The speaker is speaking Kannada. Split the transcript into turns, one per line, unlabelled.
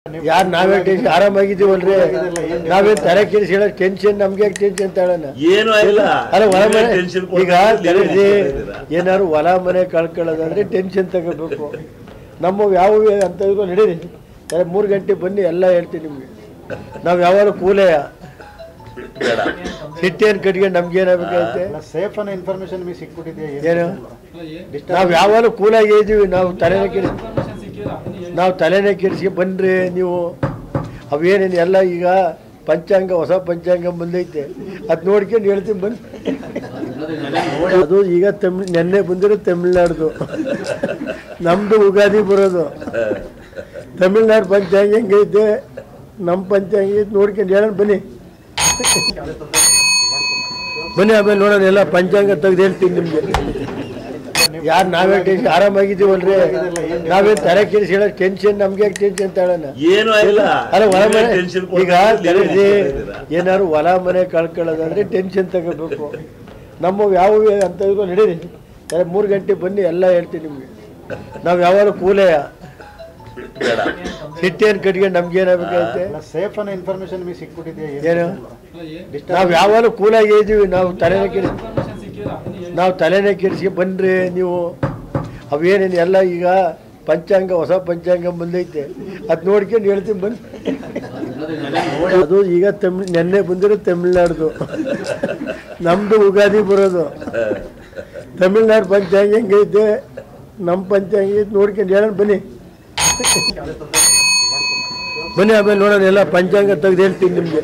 ಯಾರು ನಾವೇ ಆರಾಮಾಗಿದ್ದೀವಲ್ರಿ ನಾವೇ ತಲೆ ಕೆಡಿಸಿ ಹೇಳೋ ಟೆನ್ಷನ್ ನಮ್ಗೆ ಟೆನ್ಷನ್ ತಾಳಣ್ಣ
ಏನು ಇಲ್ಲ
ಅಲ್ಲ ಹೊಲ ಮನೆ ಈಗ ತಲೆದಿ ಏನಾದ್ರು ಹೊಲ ಮನೆ ಕಳ್ಕೊಳ್ಳೋದಂದ್ರೆ ಟೆನ್ಷನ್ ತಗೋಬೇಕು ನಮ್ಮ ಯಾವ ಅಂತ ನಡೀರಿ 3 ಗಂಟೆ ಬನ್ನಿ ಎಲ್ಲ ಹೇಳ್ತೀನಿ ನಿಮ್ಗೆ ನಾವು ಯಾವಾಗಲೂ ಕೂಲೆಯ ಸಿಟ್ಟೇನು ಕಟ್ಕೊಂಡು ನಮ್ಗೆ ಏನಾಗಬೇಕೈತೆ
ಸೇಫ್ ಅನ್ನೋ ಇನ್ಫಾರ್ಮೇಶನ್ ನಿಮಗೆ ಸಿಕ್ಬಿಟ್ಟಿದೆ
ಏನು ನಾವು ಯಾವಾಗಲೂ ಕೂಲಾಗಿ ಇದ್ದೀವಿ ನಾವು ತಲೆನೇ ಕೆಡಿಸಿ ಬನ್ರಿ ನೀವು ಅವೇನೇನು ಎಲ್ಲ ಈಗ ಪಂಚಾಂಗ ಹೊಸ ಪಂಚಾಂಗ ಬಂದೈತೆ ಅದು ನೋಡ್ಕೊಂಡು ಹೇಳ್ತೀನಿ ಬನ್ನಿ ಅದು ಈಗ ನೆನ್ನೆ ಬಂದಿರೋ ತಮಿಳ್ನಾಡ್ದು ನಮ್ಮದು ಉಗಾದಿ ಬರೋದು ತಮಿಳ್ನಾಡು ಪಂಚಾಂಗ ಹೆಂಗೈತೆ ನಮ್ಮ ಪಂಚಾಂಗ ನೋಡ್ಕೊಂಡು ಹೇಳೋಣ ಬನ್ನಿ ಬನ್ನಿ ಆಮೇಲೆ ನೋಡೋಣ ಎಲ್ಲ ಪಂಚಾಂಗ ತೆಗೆದು ಹೇಳ್ತೀನಿ ನಿಮಗೆ ಯಾರು ನಾವೇ ಆರಾಮಾಗಿದ್ದೀವಲ್ರಿ ನಾವೇ ತಲೆ ಕೆಡಿಸಿ ಹೇಳೋ ಟೆನ್ಷನ್ ನಮ್ಗೆ ಟೆನ್ಷನ್ ತಾಳಣ್ಣ
ಏನು ಇಲ್ಲ
ಅಲ್ಲ ಹೊಲ ಮನೆ ಈಗ ತಲೆದಿ ಏನಾದ್ರು ಹೊಲ ಮನೆ ಕಳ್ಕೊಳ್ಳೋದಂದ್ರೆ ಟೆನ್ಷನ್ ತಗೋಬೇಕು ನಮ್ಮ ಯಾವ ಅಂತ ನಡೀರಿ 3 ಗಂಟೆ ಬನ್ನಿ ಎಲ್ಲ ಹೇಳ್ತೀನಿ ನಿಮ್ಗೆ ನಾವು ಯಾವಾಗಲೂ ಕೂಲೆಯ ಸಿಟ್ಟೇನು ಕಟ್ಕೊಂಡು ನಮ್ಗೆ ಏನಾಗಬೇಕೈತೆ
ಸೇಫ್ ಅನ್ನೋ ಇನ್ಫಾರ್ಮೇಶನ್ ನಿಮಗೆ ಸಿಕ್ಬಿಟ್ಟಿದೆ
ಏನು ನಾವು ಯಾವಾಗಲೂ ಕೂಲಾಗಿ ಇದ್ದೀವಿ ನಾವು ತಲೆನೇ ಕೆಡಿಸಿ ಬನ್ರಿ ನೀವು ಅವೇನೇನು ಎಲ್ಲ ಈಗ ಪಂಚಾಂಗ ಹೊಸ ಪಂಚಾಂಗ ಬಂದೈತೆ ಅದು ನೋಡ್ಕೊಂಡು ಹೇಳ್ತೀನಿ ಬನ್ನಿ ಅದು ಈಗ ನೆನ್ನೆ ಬಂದಿರೋ ತಮಿಳ್ನಾಡ್ದು ನಮ್ಮದು ಉಗಾದಿ ಬರೋದು ತಮಿಳ್ನಾಡು ಪಂಚಾಂಗ ಹೆಂಗೈತೆ ನಮ್ಮ ಪಂಚಾಂಗ ನೋಡ್ಕೊಂಡು ಹೇಳೋಣ ಬನ್ನಿ ಬನ್ನಿ ಆಮೇಲೆ ನೋಡೋಣ ಎಲ್ಲ ಪಂಚಾಂಗ ತೆಗೆದು ಹೇಳ್ತೀನಿ ನಿಮಗೆ